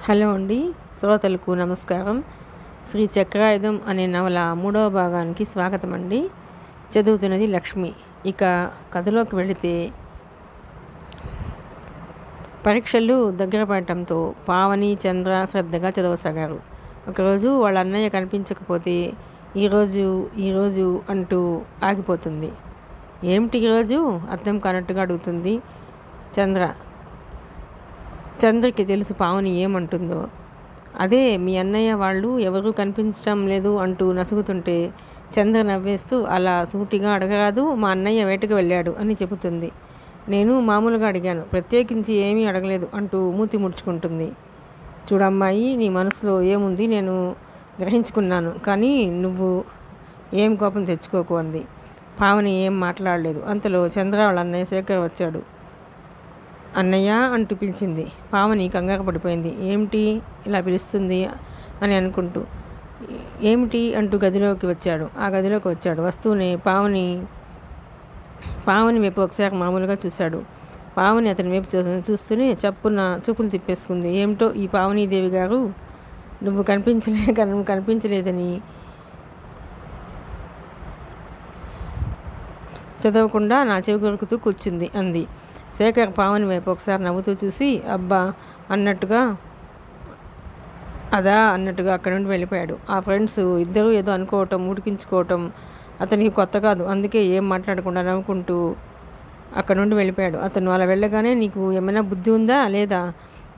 Hello అండి, శ్రోతలకు నమస్కారం. శ్రీ చక్రాయుధం అనే నవల 3వ భాగానికి స్వాగతం అండి. చదువుతున్నది లక్ష్మి. ఇక కథలోకి వెళితే, పరీక్షలు దగ్గర పడటంతో పావని, చంద్ర శ్రద్ధగా చదవసాగారు. ఒకరోజు వాళ్ళ అన్నయ్య కనిపించకపోతే ఈరోజు అంటూ ఆగిపోతుంది. ఏమిటి ఈరోజు? అర్థం కానట్టుగా అడుగుతుంది చంద్రకి తెలుసు పావని ఏమంటుందో. అదే మీ అన్నయ్య వాళ్ళు ఎవరూ కనిపించటం లేదు అంటూ నసుగుతుంటే చంద్ర నవ్వేస్తూ, అలా సూటిగా అడగరాదు, మా అన్నయ్య వేటకు వెళ్ళాడు అని చెబుతుంది. నేను మామూలుగా అడిగాను, ప్రత్యేకించి ఏమీ అడగలేదు అంటూ మూతి ముడుచుకుంటుంది. చూడమ్మాయి, నీ మనసులో ఏముంది నేను గ్రహించుకున్నాను, కానీ నువ్వు ఏం కోపం తెచ్చుకోకు అంది. పావని ఏం మాట్లాడలేదు. అంతలో చంద్ర వాళ్ళ అన్నయ్య శేఖర్ వచ్చాడు. అన్నయ్య అంటూ పిలిచింది. పావని కంగారు పడిపోయింది. ఏమిటి ఇలా పిలుస్తుంది అని అనుకుంటూ, ఏమిటి అంటూ ఆ గదిలోకి వచ్చాడు. వస్తూనే పావని వైపు ఒకసారి మామూలుగా చూశాడు. పావని అతని వైపు చూస్తూనే చప్పున చూపులు తిప్పేసుకుంది. ఏమిటో ఈ పావనీదేవి గారు, నువ్వు కనిపించలేదని చదవకుండా నా చెవి కొరుకుతూ కూర్చుంది అంది. శేఖర్ పావని వైపు ఒకసారి నవ్వుతూ చూసి, అబ్బా అన్నట్టుగా అక్కడి నుండి వెళ్ళిపోయాడు. ఆ ఫ్రెండ్స్ ఇద్దరూ ఏదో అనుకోవటం, ఉడికించుకోవటం అతనికి కొత్త కాదు. అందుకే ఏం మాట్లాడకుండా నవ్వుకుంటూ అక్కడి నుండి వెళ్ళిపోయాడు. అతను అలా వెళ్ళగానే, నీకు ఏమైనా బుద్ధి ఉందా లేదా?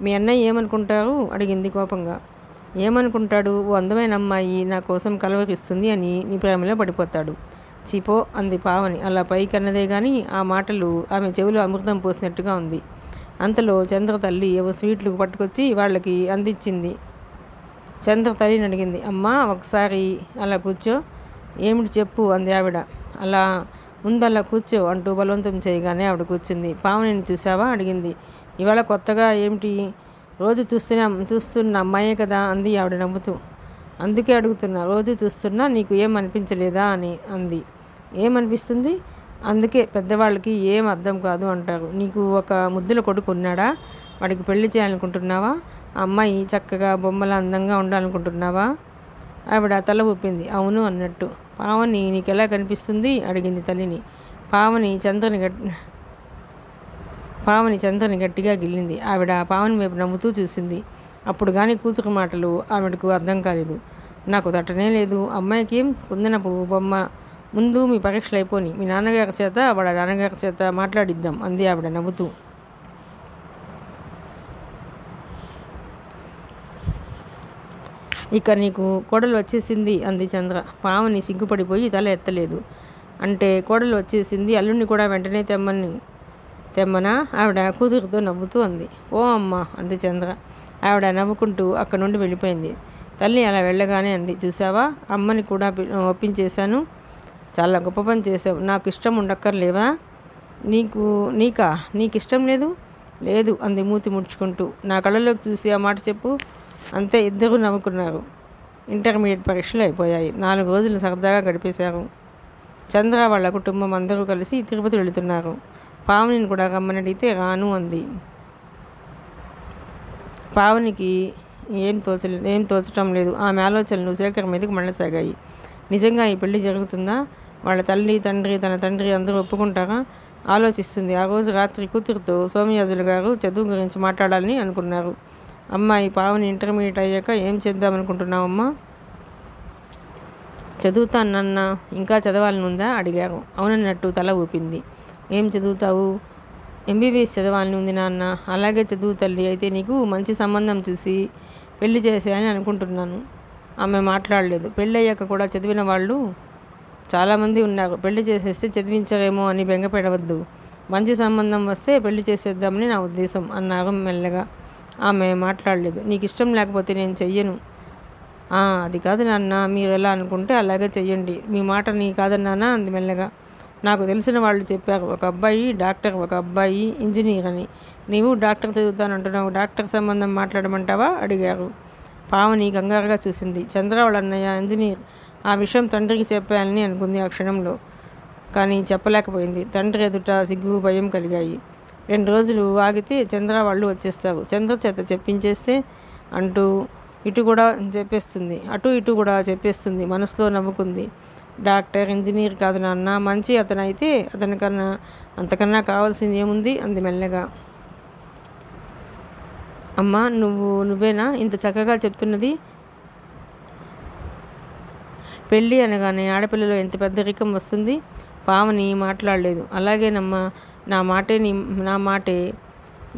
మీ అన్నయ్య ఏమనుకుంటారు అడిగింది కోపంగా. ఏమనుకుంటాడు? ఓ అందమైన అమ్మాయి నా కోసం కలవరిస్తుంది అని నీ ప్రేమలో పడిపోతాడు. చీపో అంది పావని. అలా పైకి అన్నదే కానీ ఆ మాటలు ఆమె చెవిలో అమృతం పోసినట్టుగా ఉంది. అంతలో చంద్ర తల్లి ఏవో స్వీట్లు పట్టుకొచ్చి వాళ్ళకి అందించింది. చంద్ర తల్లిని అడిగింది, అమ్మా ఒకసారి అలా కూర్చో. ఏమిటి చెప్పు అంది ఆవిడ. ముందలా కూర్చో అంటూ బలవంతం చేయగానే ఆవిడ కూర్చుంది. పావనిని చూసావా అడిగింది. ఇవాళ కొత్తగా ఏమిటి? రోజు చూస్తున్న అమ్మాయే కదా అంది ఆవిడ నవ్వుతూ. అందుకే అడుగుతున్నా, రోజు చూస్తున్నా, నీకు ఏం అనిపించలేదా అని అంది. ఏమనిపిస్తుంది? అందుకే పెద్దవాళ్ళకి ఏం అర్థం కాదు అంటారు. నీకు ఒక ముద్దుల కొడుకు ఉన్నాడా? వాడికి పెళ్లి చేయాలనుకుంటున్నావా? ఆ అమ్మాయి చక్కగా బొమ్మల అందంగా ఉండాలనుకుంటున్నావా? ఆవిడ తల ఊపింది అవును అన్నట్టు. పావని నీకెలా కనిపిస్తుంది అడిగింది తల్లిని. పావని చంద్రని గట్టిగా గిల్లింది. ఆవిడ పావని వైపు నవ్వుతూ చూసింది. అప్పుడు కానీ కూతురు మాటలు ఆవిడకు అర్థం కాలేదు. నాకు తట్టనే లేదు. అమ్మాయికి ఏం కుందన పువ్వు బొమ్మ. ముందు మీ పరీక్షలు అయిపోని మీ నాన్నగారి చేత వాళ్ళ నాన్నగారి చేత మాట్లాడిద్దాం అంది ఆవిడ నవ్వుతూ. ఇక నీకు కోడలు వచ్చేసింది అంది చంద్ర. పావని సిగ్గుపడిపోయి తల ఎత్తలేదు. అంటే కోడలు వచ్చేసింది, అల్లుడిని కూడా వెంటనే తెమ్మనా ఆవిడ కూతురుతో నవ్వుతూ అంది. ఓ అమ్మ అంది చంద్ర. ఆవిడ నవ్వుకుంటూ అక్కడి నుండి వెళ్ళిపోయింది. తల్లి అలా వెళ్ళగానే అంది, చూసావా అమ్మని కూడా ఒప్పించేశాను. చాలా గొప్ప పని చేసావు. నాకు ఇష్టం ఉండక్కర్లేవా? నీకు ఇష్టం లేదు అంది మూతి ముడుచుకుంటూ. నా కళ్ళలోకి చూసి ఆ మాట చెప్పు. అంతే. ఇద్దరూ నవ్వుకున్నారు. ఇంటర్మీడియట్ పరీక్షలు అయిపోయాయి. 4 రోజులు సరదాగా గడిపేశారు. చంద్ర వాళ్ళ కుటుంబం అందరూ కలిసి తిరుపతి వెళుతున్నారు. పావనిని కూడా రమ్మని అడిగితే రాను అంది. పావనికి ఏం తోచటం లేదు. ఆమె ఆలోచనలు శేఖర్ మీదకి మళ్ళసాగాయి. నిజంగా ఈ పెళ్లి జరుగుతుందా? వాళ్ళ తల్లి, తండ్రి, తన తండ్రి అందరూ ఒప్పుకుంటారా? ఆలోచిస్తుంది. ఆ రోజు రాత్రి కూతురుతో సోమయాజులు గారు చదువు గురించి మాట్లాడాలని అనుకున్నారు. అమ్మాయి పావని ఇంటర్మీడియట్ అయ్యాక ఏం చేద్దామనుకుంటున్నావమ్మా? చదువుతానన్నా. ఇంకా చదవాలని ఉందా అడిగారు. అవునన్నట్టు తల ఊపింది. ఏం చదువుతావు? ఎంబీబీఎస్ చదవాలని ఉంది నాన్న. అలాగే చదువు తల్లి. అయితే నీకు మంచి సంబంధం చూసి పెళ్లి చేసేయని అనుకుంటున్నాను. ఆమె మాట్లాడలేదు. పెళ్ళి అయ్యాక కూడా చదివిన వాళ్ళు చాలామంది ఉన్నారు. పెళ్లి చేసేస్తే చదివించరేమో అని బెంగపెడవద్దు. మంచి సంబంధం వస్తే పెళ్లి చేసేద్దామని నా ఉద్దేశం అన్నారు మెల్లగా. ఆమె మాట్లాడలేదు. నీకు ఇష్టం లేకపోతే నేను చెయ్యను. అది కాదు నాన్న, మీరు ఎలా అనుకుంటే అలాగే చెయ్యండి. మీ మాట నీ కాదన్నానా అంది మెల్లగా. నాకు తెలిసిన వాళ్ళు చెప్పారు, ఒక అబ్బాయి డాక్టర్, ఒక అబ్బాయి ఇంజనీర్ అని. నీవు డాక్టర్ చదువుతానంటున్నావు. డాక్టర్ సంబంధం మాట్లాడమంటావా అడిగారు. పావని కంగారుగా చూసింది. చంద్ర వాళ్ళ అన్నయ్య ఇంజనీర్. ఆ విషయం తండ్రికి చెప్పాలని అనుకుంది ఆ క్షణంలో. కానీ చెప్పలేకపోయింది. తండ్రి ఎదుట సిగ్గు, భయం కలిగాయి. 2 రోజులు ఆగితే చంద్ర వాళ్ళు వచ్చేస్తారు. చంద్ర చేత చెప్పించేస్తే అంటూ ఇటు కూడా చెప్పేస్తుంది, అటు ఇటు కూడా చెప్పేస్తుంది. మనసులో నవ్వుకుంది. డాక్టర్, ఇంజనీర్ కాదు నాన్న, మంచి అతనైతే అతనికన్నా అంతకన్నా కావాల్సింది ఏముంది అంది మెల్లగా. అమ్మా, నువ్వేనా ఇంత చక్కగా చెప్తున్నది? పెళ్ళి అనగానే ఆడపిల్లలో ఎంత పెద్దరికం వస్తుంది. పావని మాట్లాడలేదు. అలాగేనమ్మా, నా మాటే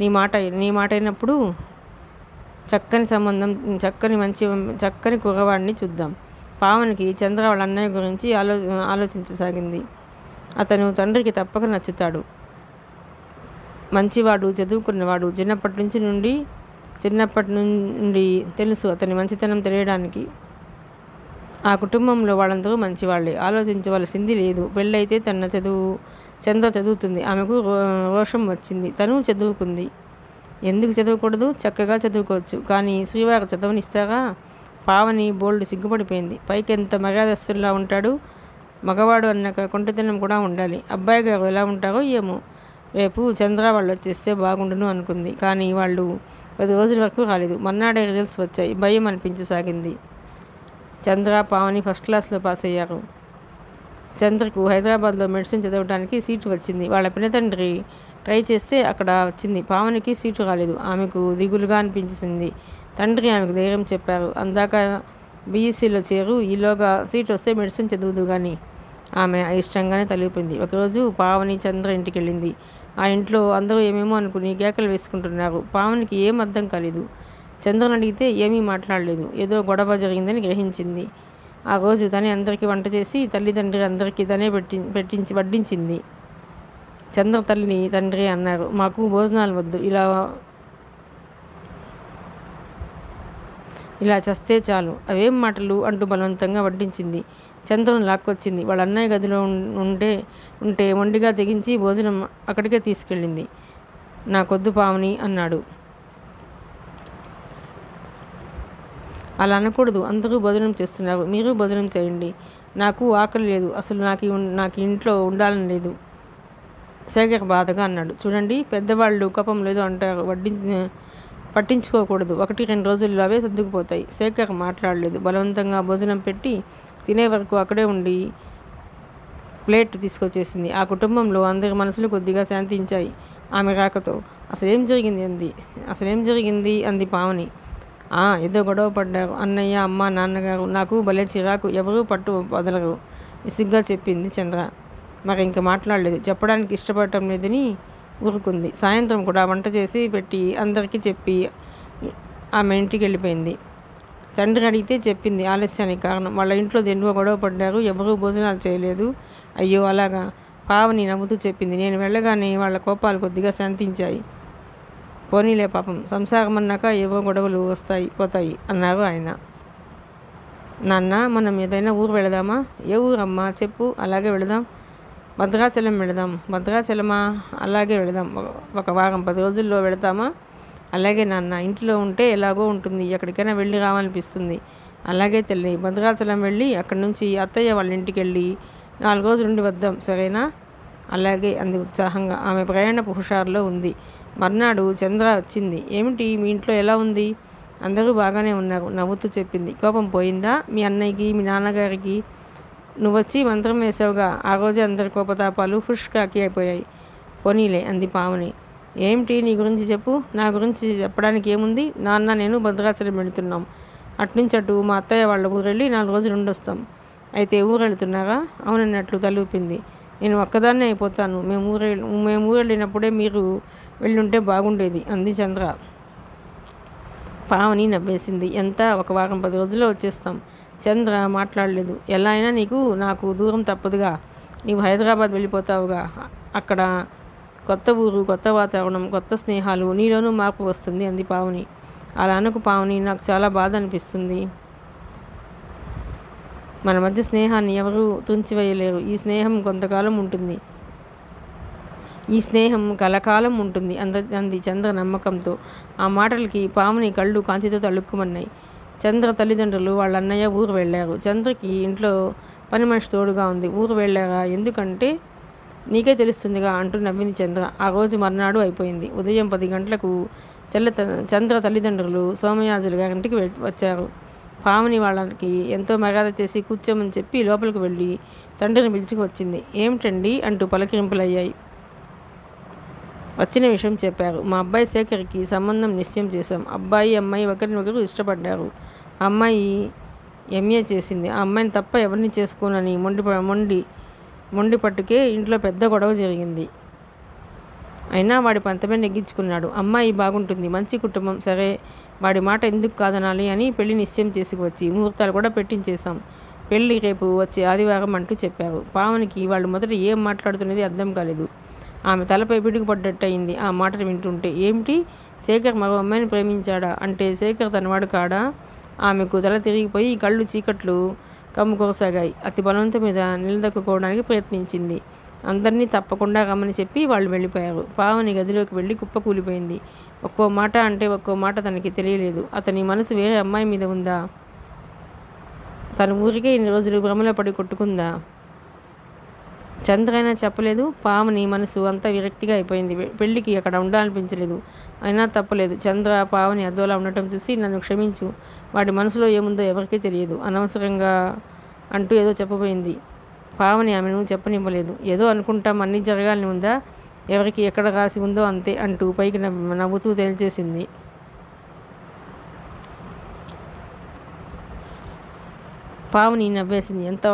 నీ మాట అయినప్పుడు చక్కని సంబంధం, చక్కని కుర్రవాడిని చూద్దాం. పావనికి చంద్ర వాళ్ళ అన్నయ్య గురించి ఆలోచించసాగింది. అతను తండ్రికి తప్పక నచ్చుతాడు. మంచివాడు, చదువుకున్నవాడు. చిన్నప్పటి నుండి తెలుసు అతని మంచితనం తెలియడానికి. ఆ కుటుంబంలో వాళ్ళందరూ మంచివాళ్ళే, ఆలోచించవలసింది లేదు. పెళ్ళైతే చంద్ర చదువుతుంది. ఆమెకు రోషం వచ్చింది. తను చదువుకుంది. ఎందుకు చదవకూడదు? చక్కగా చదువుకోవచ్చు. కానీ శ్రీవారు చదవనిస్తారా? పావని బోల్డ్ సిగ్గుపడిపోయింది. పైకి ఎంత మర్యాదస్తుల్లా ఉంటాడు. మగవాడు అన్నాక కొంటతనం కూడా ఉండాలి. అబ్బాయి గారు ఎలా ఉంటారో ఏమో. రేపు చంద్ర వాళ్ళు వచ్చేస్తే బాగుండును అనుకుంది. కానీ వాళ్ళు 10 రోజుల వరకు రాలేదు. మర్నాడే రిజల్ట్స్ వచ్చాయి. భయం అనిపించసాగింది. చంద్ర, పావని ఫస్ట్ క్లాస్లో పాస్ అయ్యారు. చంద్రకు హైదరాబాద్లో మెడిసిన్ చదవడానికి సీటు వచ్చింది. వాళ్ళ పినతండ్రి ట్రై చేస్తే అక్కడ వచ్చింది. పావనికి సీటు రాలేదు. ఆమెకు దిగులుగా అనిపించింది. తండ్రి ఆమెకు ధైర్యం చెప్పారు. అందాక బీఎస్సీలో చేరు, ఈలోగా సీట్ వస్తే మెడిసిన్ చదువుదు కానీ. ఆమె ఇష్టంగానే తలిపింది. ఒకరోజు పావని చంద్ర ఇంటికి వెళ్ళింది. ఆ ఇంట్లో అందరూ ఏమేమో అనుకుని కేకలు వేసుకుంటున్నారు. పావనికి ఏం అర్థం కాలేదు. చంద్రని అడిగితే ఏమీ మాట్లాడలేదు. ఏదో గొడవ జరిగిందని గ్రహించింది. ఆ రోజు తనే అందరికీ వంట చేసి తల్లిదండ్రి అందరికీ తనే వడ్డించింది. చంద్ర తల్లిని తండ్రి అన్నారు. మాకు భోజనాలు వద్దు, ఇలా చస్తే చాలు. అవేం మాటలు అంటూ బలవంతంగా వడ్డించింది. చంద్రను లాక్కొచ్చింది. వాళ్ళ అన్నయ్య గదిలో ఉంటే మొండిగా తెగించి భోజనం అక్కడికే తీసుకెళ్ళింది. నాకొద్దు పావని అన్నాడు. అలా అనకూడదు. అందరూ భోజనం చేస్తున్నారు, మీరు భోజనం చేయండి. నాకు ఆకలి లేదు. అసలు నాకు ఇంట్లో ఉండాలని లేదు. శేఖర్ బాధగా అన్నాడు. చూడండి, పెద్దవాళ్ళు కోపం లేదు అంటారు. పట్టించుకోకూడదు. 1-2 రోజుల్లో అవే సర్దుకుపోతాయి. శేఖర్ మాట్లాడలేదు. బలవంతంగా భోజనం పెట్టి తినే వరకు అక్కడే ఉండి ప్లేట్ తీసుకొచ్చేసింది. ఆ కుటుంబంలో అందరి మనసులు కొద్దిగా శాంతించాయి ఆమె రాకతో. అసలేం జరిగింది అంది పావని. ఏదో గొడవ పడ్డారు. అన్నయ్య, అమ్మ, నాన్నగారు. నాకు భలే చిరాకు. ఎవరూ పట్టు వదలరు విసుగ్గా చెప్పింది చంద్ర. మరి ఇంకా మాట్లాడలేదు. చెప్పడానికి ఇష్టపడటం లేదని ఊరుకుంది. సాయంత్రం కూడా వంట చేసి పెట్టి అందరికీ చెప్పి ఆమె ఇంటికి వెళ్ళిపోయింది. తండ్రి అడిగితే చెప్పింది ఆలస్యానికి కారణం. వాళ్ళ ఇంట్లో దేనివో గొడవ పడ్డారు. ఎవరూ భోజనాలు చేయలేదు. అయ్యో అలాగా? పావని నవ్వుతూ చెప్పింది. నేను వెళ్ళగానే వాళ్ళ కోపాలు కొద్దిగా శాంతించాయి. పోనీలే పాపం, సంసారం అన్నాక ఏవో గొడవలు పోతాయి అన్నారు ఆయన. నాన్న, మనం ఏదైనా ఊరు వెళదామా? ఏ ఊరమ్మా చెప్పు, అలాగే వెళదాం. భద్రాచలం వెళదాం. భద్రాచలమా? అలాగే వెళదాం. ఒక వారం 10 రోజుల్లో వెళతామా? అలాగే నాన్న. ఇంట్లో ఉంటే ఎలాగో ఉంటుంది, ఎక్కడికైనా వెళ్ళి రావాలనిపిస్తుంది. అలాగే తల్లి. భద్రాచలం వెళ్ళి అక్కడి నుంచి అత్తయ్య వాళ్ళ ఇంటికి వెళ్ళి 4 రోజులు ఉండి వద్దాం, సరేనా? అలాగే అంది ఉత్సాహంగా. ఆమె ప్రయాణపు హుషారులో ఉంది. మర్నాడు చంద్ర వచ్చింది. ఏమిటి, మీ ఇంట్లో ఎలా ఉంది? అందరూ బాగానే ఉన్నారు నవ్వుతూ చెప్పింది. కోపం పోయిందా మీ అన్నయ్యకి, మీ నాన్నగారికి? నువ్వొచ్చి మంత్రం వేసావుగా, ఆ రోజే అందరి కోపతాపాలు కాకి అయిపోయాయి. పోనీలే అంది పావని. ఏమిటి, నీ గురించి చెప్పు. నా గురించి చెప్పడానికి ఏముంది? నాన్న నేను భద్రాచలం వెళుతున్నాం. అట్నుంచి అటు మా అత్తయ్య వాళ్ళ ఊరు వెళ్ళి 4 రోజులు ఉండొస్తాం. అయితే ఊరు వెళుతున్నారా? అవునన్నట్లు తలూపింది. నేను ఒక్కదాన్నే అయిపోతాను. మేము ఊరు వెళ్ళినప్పుడే మీరు వెళ్ళుంటే బాగుండేది అంది చంద్ర. పావని నవ్వేసింది. ఎంత? ఒక వారం 10 రోజుల్లో వచ్చేస్తాం. చంద్ర మాట్లాడలేదు. ఎలా అయినా నాకు దూరం తప్పదుగా. నీవు హైదరాబాద్ వెళ్ళిపోతావుగా. అక్కడ కొత్త ఊరు, కొత్త వాతావరణం, కొత్త స్నేహాలు, నీలోనూ మార్పు వస్తుంది అంది పావని. అలా అనకు పావని, నాకు చాలా బాధ అనిపిస్తుంది. మన మధ్య స్నేహాన్ని ఎవరూ తుంచివేయలేరు. ఈ స్నేహం కొంతకాలం ఉంటుంది. ఈ స్నేహం కలకాలం ఉంటుంది అంది చంద్ర నమ్మకంతో. ఆ మాటలకి పావని కళ్ళు కాంతితో తళుక్కుమన్నాయి. చంద్ర తల్లిదండ్రులు వాళ్ళ అన్నయ్య ఊరు వెళ్ళారు. చంద్రకి ఇంట్లో పని మనిషి తోడుగా ఉంది. ఊరు వెళ్ళారా? ఎందుకంటే నీకే తెలుస్తుందిగా అంటూ నవ్వింది చంద్ర. ఆ రోజు మర్నాడు అయిపోయింది. ఉదయం 10 గంటలకు చంద్ర తల్లిదండ్రులు సోమయాజులు గారింటికి వచ్చారు. పావని వాళ్ళకి ఎంతో మర్యాద చేసి కూర్చోమని చెప్పి లోపలికి వెళ్ళి తండ్రిని పిలుచుకు వచ్చింది. ఏమిటండి అంటూ పలకరింపులయ్యాయి. వచ్చిన విషయం చెప్పారు. మా అబ్బాయి శేఖర్కి సంబంధం నిశ్చయం చేశాం. అబ్బాయి అమ్మాయి ఒకరినొకరు ఇష్టపడ్డారు. అమ్మాయి ఎంఏ చేసింది. ఆ అమ్మాయిని తప్ప ఎవరిని చేసుకోనని మొండి పట్టుకే ఇంట్లో పెద్ద గొడవ జరిగింది. అయినా వాడి పంతమే నెగ్గించుకున్నాడు. అమ్మాయి బాగుంటుంది, మంచి కుటుంబం, సరే వాడి మాట ఎందుకు కాదనాలి అని పెళ్లి నిశ్చయం చేసుకువచ్చి ముహూర్తాలు కూడా పెట్టించేశాం. పెళ్లి రేపు వచ్చే ఆదివారం అంటూ చెప్పారు. పావనికి వాళ్ళు మొదట ఏం మాట్లాడుతున్నది అర్థం కాలేదు. ఆమె తలపై పిడుగుపడ్డట్టు అయింది ఆ మాటలు వింటుంటే. ఏమిటి, శేఖర్ మరో అమ్మాయిని ప్రేమించాడా? అంటే శేఖర్ తనవాడు కాడా? ఆమెకు తల తిరిగిపోయి కళ్ళు చీకట్లు కమ్ముకోసాగాయి. అతి బలవంతం మీద నిలదొక్కుకోవడానికి ప్రయత్నించింది. అందరినీ తప్పకుండా రమ్మని చెప్పి వాళ్ళు వెళ్ళిపోయారు. పావని గదిలోకి వెళ్ళి కుప్పకూలిపోయింది. ఒక్కో మాట అంటే ఒక్కో మాట తనకి తెలియలేదు. అతని మనసు వేరే అమ్మాయి మీద ఉందా? తన ఊరికే ఇన్ని రోజులు భ్రమలో పడి కొట్టుకుందా? చంద్ర అయినా చెప్పలేదు. పావని మనసు అంతా విరక్తిగా అయిపోయింది. పెళ్ళికి అక్కడ ఉండాలనిపించలేదు. అయినా తప్పలేదు. చంద్ర పావని అద్దోలా ఉండటం చూసి నన్ను క్షమించు, వాడి మనసులో ఏముందో ఎవరికీ తెలియదు అనవసరంగా అంటూ ఏదో చెప్పబోయింది. పావని ఆమెను చెప్పనివ్వలేదు. ఏదో అనుకుంటాం, అన్నీ జరగాలని ఉందా? ఎవరికి ఎక్కడ రాసి ఉందో అంతే అంటూ పైకి నవ్వుతూ తేల్చేసింది. పావని నవ్వేసింది. ఎంత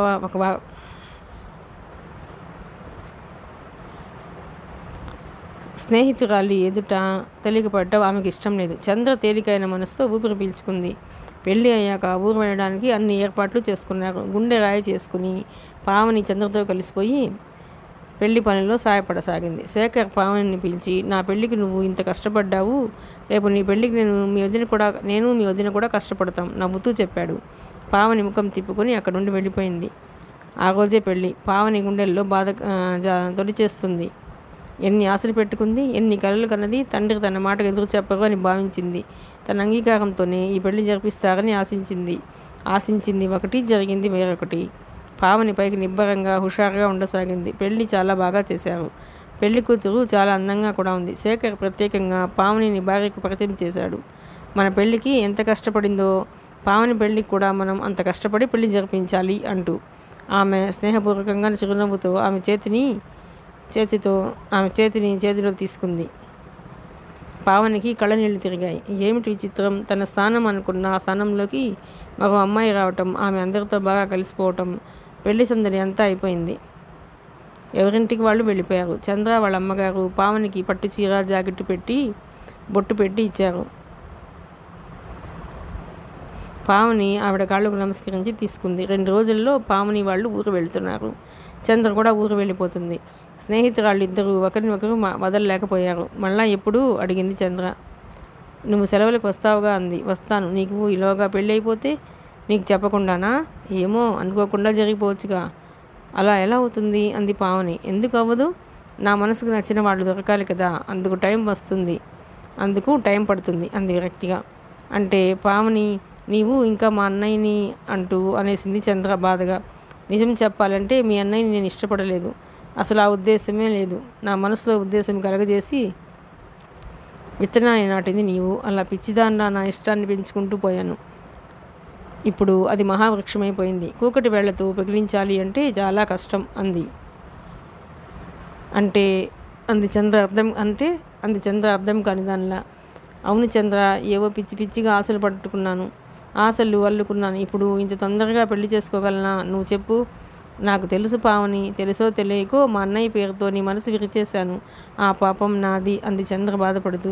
స్నేహితురాలి ఎదుట తెలియపడటం ఆమెకు ఇష్టం లేదు. చంద్ర తేలికైన మనసుతో ఊపిరి పీల్చుకుంది. పెళ్ళి అయ్యాక ఊరు వెళ్ళడానికి అన్ని ఏర్పాట్లు చేసుకున్నారు. గుండె రాయి చేసుకుని పావని చంద్రతో కలిసిపోయి పెళ్లి పనిలో సాయపడసాగింది. శేఖర్ పావనిని పిలిచి, నా పెళ్ళికి నువ్వు ఇంత కష్టపడ్డావు, రేపు నీ పెళ్ళికి నేను మీ వదిన కూడా కష్టపడతాం నవ్వుతూ చెప్పాడు. పావని ముఖం తిప్పుకొని అక్కడ నుండి వెళ్ళిపోయింది. ఆ రోజే పెళ్ళి. పావని గుండెల్లో బాధ తొలిచేస్తుంది. ఎన్ని ఆశలు పెట్టుకుంది, ఎన్ని కలలు కన్నది. తండ్రి తన మాటకు ఎదురు చెప్పరు అని భావించింది. తన అంగీకారంతోనే ఈ పెళ్లి జరిపిస్తారని ఆశించింది ఒకటి, జరిగింది వేరొకటి. పావని పైకి నిబ్బరంగా హుషారుగా ఉండసాగింది. పెళ్లి చాలా బాగా చేశారు. పెళ్లి కూతురు చాలా అందంగా కూడా ఉంది. శేఖర్ ప్రత్యేకంగా పావనిని భార్యకు పరిచయం చేశాడు. మన పెళ్లికి ఎంత కష్టపడిందో పావని పెళ్లికి కూడా మనం అంత కష్టపడి పెళ్లి జరిపించాలి అంటూ. ఆమె స్నేహపూర్వకంగా చిరునవ్వుతో ఆమె చేతిలో తీసుకుంది. పావనికి కళ్ళనీళ్లు తిరిగాయి. ఏమిటి విచిత్రం, తన స్థానం అనుకున్న ఆ స్థానంలోకి మరో అమ్మాయి రావటం, ఆమె అందరితో బాగా కలిసిపోవటం, పెళ్లి సందడి అంతా అయిపోయింది. ఎవరింటికి వాళ్ళు వెళ్ళిపోయారు. చంద్ర వాళ్ళ అమ్మగారు పావనికి పట్టు చీర, జాకెట్టు పెట్టి బొట్టు పెట్టి ఇచ్చారు. పావని ఆవిడ కాళ్ళకు నమస్కరించి తీసుకుంది. 2 రోజుల్లో పావని వాళ్ళు ఊరు వెళుతున్నారు. చంద్ర కూడా ఊరు వెళ్ళిపోతుంది. స్నేహితురాళ్ళు ఇద్దరు ఒకరినొకరు వదలలేకపోయారు. మళ్ళా ఎప్పుడు అడిగింది చంద్ర. నువ్వు సెలవులకు వస్తావుగా అంది. వస్తాను. నీకు ఈలోగా పెళ్ళి అయిపోతే? నీకు చెప్పకుండానా? ఏమో, అనుకోకుండా జరిగిపోవచ్చుగా. అలా ఎలా అవుతుంది అంది పావని. ఎందుకు అవ్వదు? నా మనసుకు నచ్చిన వాళ్ళు దొరకాలి కదా, అందుకు టైం పడుతుంది అంది విరక్తిగా. అంటే పావని, నీవు ఇంకా మా అన్నయ్యని అనేసింది చంద్ర బాధగా. నిజం చెప్పాలంటే మీ అన్నయ్యని నేను ఇష్టపడలేదు. అసలు ఆ ఉద్దేశమే లేదు. నా మనసులో ఉద్దేశం కలగజేసి విత్తనాన్ని నాటింది నీవు. అలా పిచ్చిదాన్లా నా ఇష్టాన్ని పెంచుకుంటూ పోయాను. ఇప్పుడు అది మహావృక్షమైపోయింది. కూకటి వేళ్లతో పెగిలించాలి అంటే చాలా కష్టం అంది చంద్ర అర్థం కాని దానిలా. అవును చంద్ర, ఏవో పిచ్చి పిచ్చిగా ఆశలు పట్టుకున్నాను, ఆశలు అల్లుకున్నాను. ఇప్పుడు ఇంత తొందరగా పెళ్లి చేసుకోగలనా? నువ్వు చెప్పు. నాకు తెలుసు పావని, తెలుసో తెలియకో మా అన్నయ్య పేరుతో నీ మనసు విరిచేశాను. ఆ పాపం నాది అంది చంద్ర బాధపడుతూ.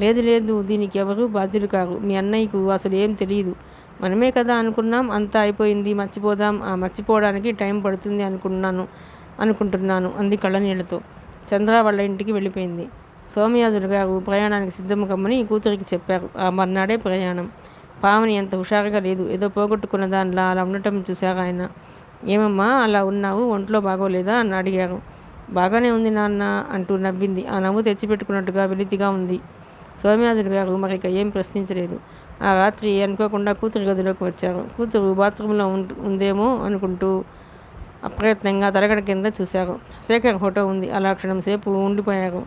లేదు, దీనికి ఎవరు బాధ్యులు కారు. మీ అన్నయ్యకు అసలు ఏం తెలియదు. మనమే కదా అనుకున్నాం. అంతా అయిపోయింది, మర్చిపోదాం. ఆ మర్చిపోవడానికి టైం పడుతుంది అనుకుంటున్నాను అంది కళ్ళనీళ్లతో. చంద్ర వాళ్ళ ఇంటికి వెళ్ళిపోయింది. సోమయాజులు గారు ప్రయాణానికి సిద్ధం కమ్మని కూతురికి చెప్పారు. ఆ మర్నాడే ప్రయాణం. పావని అంత హుషారుగా లేదు. ఏదో పోగొట్టుకున్న దానిలా అలా ఉండటం చూశారు ఆయన. ఏమమ్మా అలా ఉన్నావు, ఒంట్లో బాగోలేదా అని అడిగారు. బాగానే ఉంది నాన్న అంటూ నవ్వింది. ఆ నవ్వు తెచ్చిపెట్టుకున్నట్టుగా వెలితిగా ఉంది. సోమయాజులు గారు మరిక ఏం ప్రశ్నించలేదు. ఆ రాత్రి అనుకోకుండా కూతురు గదిలోకి వచ్చారు. కూతురు బాత్రూంలో ఉందేమో అనుకుంటూ అప్రయత్నంగా తలగడ కింద చూశారు. శేఖర్ ఫోటో ఉంది. అలా క్షణం సేపు ఉండిపోయారు.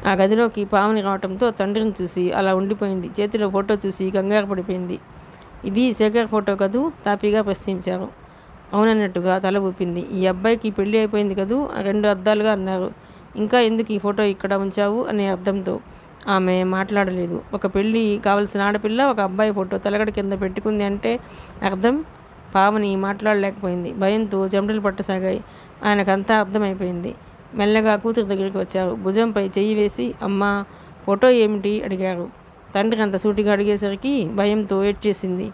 ఆ గదిలోకి పావని రావడంతో తండ్రిని చూసి అలా ఉండిపోయింది. చేతిలో ఫోటో చూసి కంగారు పడిపోయింది. ఇది శేఖర్ ఫోటో కదూ? తాపీగా ప్రశ్నించారు. అవునన్నట్టుగా తల ఊపింది. ఈ అబ్బాయికి పెళ్ళి అయిపోయింది కదూ? 2 అద్దాలుగా అన్నారు. ఇంకా ఎందుకు ఈ ఫోటో ఇక్కడ ఉంచావు అనే అర్థంతో. ఆమె మాట్లాడలేదు. ఒక పెళ్ళి కావలసిన ఆడపిల్ల ఒక అబ్బాయి ఫోటో తలగడ కింద పెట్టుకుంది అంటే అర్థం? పావని మాట్లాడలేకపోయింది. భయంతో చెమటలు పట్టసాగాయి. ఆయనకంతా అర్థమైపోయింది. మెల్లగా కూతురు దగ్గరికి వచ్చారు. భుజంపై చెయ్యి వేసి అమ్మా ఫోటో ఏమిటి అడిగారు. తండ్రి అంత సూటిగా అడిగేసరికి భయంతో ఏడ్చేసింది.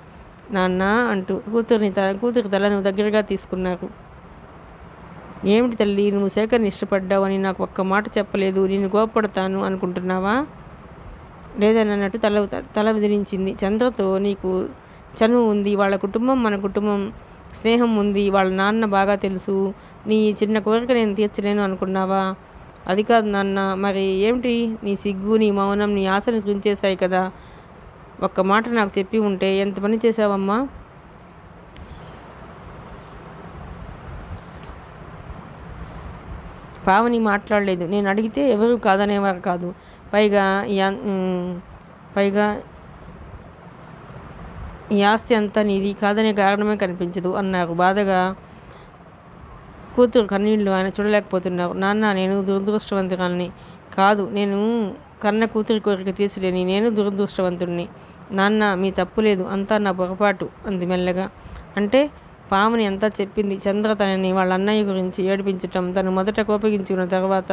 నాన్న అంటూ కూతురి తలను దగ్గరగా తీసుకున్నారు. ఏమిటి తల్లి, నువ్వు శేఖర్ని ఇష్టపడ్డావు అని నాకు ఒక్క మాట చెప్పలేదు. నేను కోపపడతాను అనుకుంటున్నావా? లేదన్నట్టు తల విదిలించింది. చంద్రతో నీకు చనువు ఉంది. వాళ్ళ కుటుంబం మన కుటుంబం స్నేహం ఉంది. వాళ్ళ నాన్న బాగా తెలుసు. నీ చిన్న కోరిక నేను తీర్చలేను అనుకున్నావా? అది కాదు నాన్న. మరి ఏమిటి? నీ సిగ్గు, నీ మౌనం, నీ ఆశను గుంచేశాయి కదా. ఒక్క మాట నాకు చెప్పి ఉంటే ఎంత పని చేశావమ్మా? పావని మాట్లాడలేదు. నేను అడిగితే ఎవరు కాదనేవారు కాదు. పైగా ఈ ఆస్తి అంతా నీది కాదనే కారణమే కనిపించదు అన్నారు బాధగా. కూతురు కన్నీళ్ళు ఆయన చూడలేకపోతున్నారు. నాన్న, నేను దురదృష్టవంతురాలని కాదు. నేను కన్న కూతురి కోరిక తీర్చలేని నేను దురదృష్టవంతుడిని. నాన్న, మీ తప్పు లేదు. అంతా నా పొరపాటు అంది మెల్లగా. అంటే పావని అంతా చెప్పింది. చంద్ర తనని వాళ్ళ అన్నయ్య గురించి ఏడిపించటం, తను మొదట కోపగించుకున్న తర్వాత